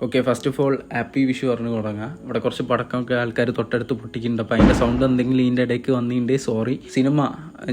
Okay, first of all happy Vishu പറഞ്ഞു തുടങ്ങാം. ഇവിടെ കുറച്ച് പടക്കമൊക്കെ ആൾക്കാർ തൊട്ടടുത്ത് പൊട്ടിക്കുന്നുണ്ട്. അപ്പോൾ അതിൻ്റെ സൗണ്ട് എന്തെങ്കിലും ഇതിൻ്റെ ഇടയ്ക്ക് വന്നിട്ടുണ്ട്, സോറി. സിനിമ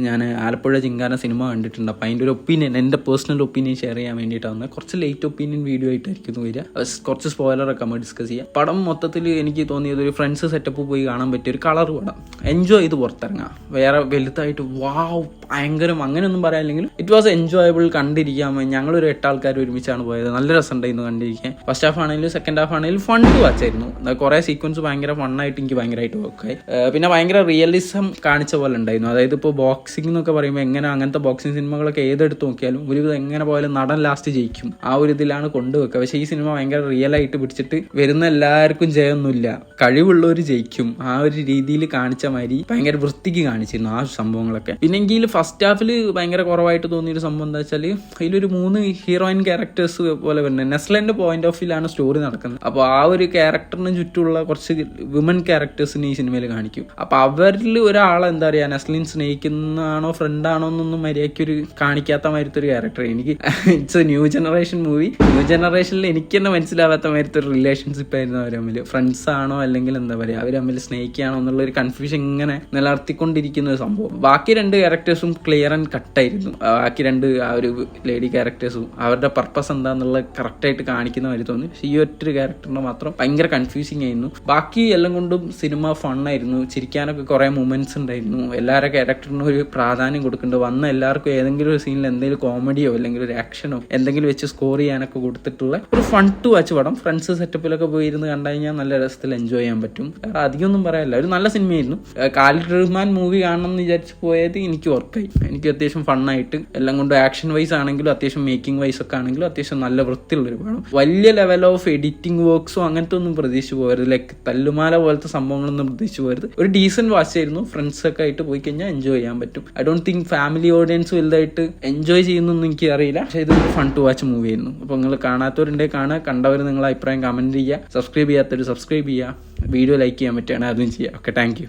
ഞാൻ ആലപ്പുഴ ചിങ്കാന സിനിമ കണ്ടിട്ടുണ്ട്. അപ്പോൾ അതിൻ്റെ ഒരു ഒപ്പീനിയൻ, എൻ്റെ പേഴ്സണൽ ഒപ്പീനിയൻ ഷെയർ ചെയ്യാൻ വേണ്ടിയിട്ടാണ് വന്നത്. കുറച്ച് ലേറ്റ് ഒപ്പീനിയൻ വീഡിയോ ആയിട്ടായിരിക്കും വരിക. കുറച്ച് സ്പോയിലറൊക്കെ നമ്മൾ ഡിസ്കസ് ചെയ്യാം. പടം മൊത്തത്തിൽ എനിക്ക് തോന്നിയത് ഒരു ഫ്രണ്ട്സ് സെറ്റപ്പ് പോയി കാണാൻ പറ്റിയ ഒരു കളർ പടം. എൻജോയ് ചെയ്ത് പുറത്തിറങ്ങാം. വേറെ വലുതായിട്ട് വാവ് ഭയങ്കരം അങ്ങനെയൊന്നും പറയാനില്ലെങ്കിലും ഇറ്റ് വാസ് എൻജോയബിൾ. കണ്ടിരിക്കാൻ ഞങ്ങളൊരു 8 ആൾക്കാർ ഒരുമിച്ചാണ് പോയത്. നല്ല രസമുണ്ടായിരുന്നു കണ്ടിരിക്കാൻ. ഫസ്റ്റ് ഹാഫ് ആണെങ്കിലും സെക്കൻഡ് ഹാഫ് ആണെങ്കിലും ഫൺ ടു വാച്ച് ആയിരുന്നു. കുറേ സീക്വൻസ് ഭയങ്കര ഫണ്ണായിട്ട് എനിക്ക് ഭയങ്കരമായിട്ട് വർക്കായി. പിന്നെ ഭയങ്കര റിയലിസം കാണിച്ച പോലെ ഉണ്ടായിരുന്നു. അതായത് ഇപ്പോൾ ബോക്സിംഗ് എന്നൊക്കെ പറയുമ്പോൾ എങ്ങനെ അങ്ങനത്തെ ബോക്സിംഗ് സിനിമകളൊക്കെ ഏതെടുത്ത് നോക്കിയാലും ഒരുവിധം എങ്ങനെ പോയാലും നടൻ ലാസ്റ്റ് ജയിക്കും, ആ ഒരു ഇതിലാണ് കൊണ്ടുവെക്കുക. പക്ഷേ ഈ സിനിമ ഭയങ്കര റിയലായിട്ട് പിടിച്ചിട്ട് വരുന്ന എല്ലാവർക്കും ജയമൊന്നുമില്ല, കഴിവുള്ളവർ ജയിക്കും, ആ ഒരു രീതിയിൽ കാണിച്ച മാതിരി ഭയങ്കര വൃത്തിക്ക് കാണിച്ചിരുന്നു ആ സംഭവങ്ങളൊക്കെ. പിന്നെങ്കിൽ ഫസ്റ്റ് ഹാഫിൽ ഭയങ്കര കുറവായിട്ട് തോന്നിയൊരു സംഭവം എന്താ വെച്ചാൽ അതിലൊരു 3 ഹീറോയിൻ ക്യാരക്ടേഴ്സ് പോലെ വരുന്നത്. നെസ്ലന്റെ പോയിന്റ് ഓഫ് വ്യൂലാണ് സ്റ്റോറി നടക്കുന്നത്. അപ്പോൾ ആ ഒരു ക്യാരക്ടറിന് ചുറ്റുമുള്ള കുറച്ച് വിമൻ ക്യാരക്ടേഴ്സിന് ഈ സിനിമയിൽ കാണിക്കും. അപ്പോൾ അവരിൽ ഒരാളെ എന്താ പറയുക, നെസ്ലിൻ സ്നേഹിക്കുന്നതാണോ ഫ്രണ്ടാണോ എന്നൊന്നും മര്യാദയ്ക്കൊരു കാണിക്കാത്ത മാതിരത്തെ ഒരു ക്യാരക്ടർ. എനിക്ക് it's A new generation movie. New ജനറേഷനിൽ എനിക്ക് തന്നെ മനസ്സിലാവാത്ത മാതിരത്തെ ഒരു റിലേഷൻഷിപ്പ് ആയിരുന്നു അവർ തമ്മിൽ. ഫ്രണ്ട്സ് ആണോ അല്ലെങ്കിൽ എന്താ പറയുക അവർ തമ്മിൽ സ്നേഹിക്കുകയാണോ എന്നുള്ള ഒരു കൺഫ്യൂഷൻ ഇങ്ങനെ നിലനിർത്തിക്കൊണ്ടിരിക്കുന്ന ഒരു സംഭവം. ബാക്കി 2 ക്യാരക്ടേഴ്സും ക്ലിയർ ആൻഡ് കട്ടായിരുന്നു. ബാക്കി 2 ആ ഒരു ലേഡി ക്യാരക്ടേഴ്സും അവരുടെ പർപ്പസ് എന്താണെന്നുള്ളത് കറക്റ്റായിട്ട് കാണിക്കുന്ന മാതിരി തോന്നി. പക്ഷേ ഈ ഒറ്റൊരു ക്യാരക്ടറിനെ മാത്രം ഭയങ്കര കൺഫ്യൂസിങ് ആയിരുന്നു. ബാക്കി എല്ലാം കൊണ്ടും സിനിമ ഫണ്ണായിരുന്നു. ചിരിക്കാനൊക്കെ കുറേ മൂമെന്റ്സ് ഉണ്ടായിരുന്നു. എല്ലാവരുടെ ക്യാരക്ടറിനും ഒരു പ്രാധാന്യം കൊടുക്കുന്നുണ്ട്. വന്ന എല്ലാവർക്കും ഏതെങ്കിലും ഒരു സീനിൽ എന്തെങ്കിലും കോമഡിയോ അല്ലെങ്കിൽ ഒരു ആക്ഷനോ എന്തെങ്കിലും വെച്ച് സ്കോർ ചെയ്യാനൊക്കെ കൊടുത്തിട്ടുള്ള ഒരു ഫൺ ടു വാച്ച് പടം. ഫ്രണ്ട്സ് സെറ്റപ്പിലൊക്കെ പോയിരുന്ന് കണ്ടു കഴിഞ്ഞാൽ നല്ല രസത്തിൽ എൻജോയ് ചെയ്യാൻ പറ്റും. വേറെ അധികമൊന്നും പറയാനില്ല, ഒരു നല്ല സിനിമയായിരുന്നു. ഖാലിദ് റഹ്മാൻ മൂവി കാണണം എന്ന് വിചാരിച്ച് പോയത് എനിക്ക് വർക്കായി. എനിക്ക് അത്യാവശ്യം ഫണ്ണായിട്ട് എല്ലാം കൊണ്ട് ആക്ഷൻ വൈസ് ആണെങ്കിലും അത്യാവശ്യം മേക്കിംഗ് വൈസ് ഒക്കെ ആണെങ്കിലും അത്യാവശ്യം നല്ല വൃത്തിയുള്ളൊരു പടം. വലിയ ലെവൽ ഓഫ് എഡിറ്റിംഗ് വർക്ക്സോ അങ്ങനത്തെ ഒന്നും പ്രതീക്ഷിച്ച് പോകരുത്. ലൈക്ക് തല്ലുമാല പോലത്തെ സംഭവങ്ങളൊന്നും പ്രതീക്ഷിച്ച് പോകരുത്. ഒരു ഡീസന്റ് വാച്ച് ആയിരുന്നു. ഫ്രണ്ട്സ് ഒക്കെ ആയിട്ട് പോയി കഴിഞ്ഞാൽ എൻജോയ് ചെയ്യാൻ പറ്റും. I don't think family audience വലുതായിട്ട് എൻജോയ് ചെയ്യുന്നൊന്നും എനിക്ക് അറിയില്ല. പക്ഷേ ഇതൊരു ഫൺ ടു വാച്ച് മൂവി ആയിരുന്നു. അപ്പോൾ നിങ്ങൾ കാണാത്തവരുണ്ടെങ്കിൽ കാണുക, കണ്ടവർ നിങ്ങളുടെ അഭിപ്രായം കമന്റ് ചെയ്യുക, സബ്സ്ക്രൈബ് ചെയ്യാത്തവർ സബ്സ്ക്രൈബ് ചെയ്യുക, വീഡിയോ ലൈക്ക് ചെയ്യാൻ പറ്റുകയാണെങ്കിൽ അതും ചെയ്യുക. Okay, thank you.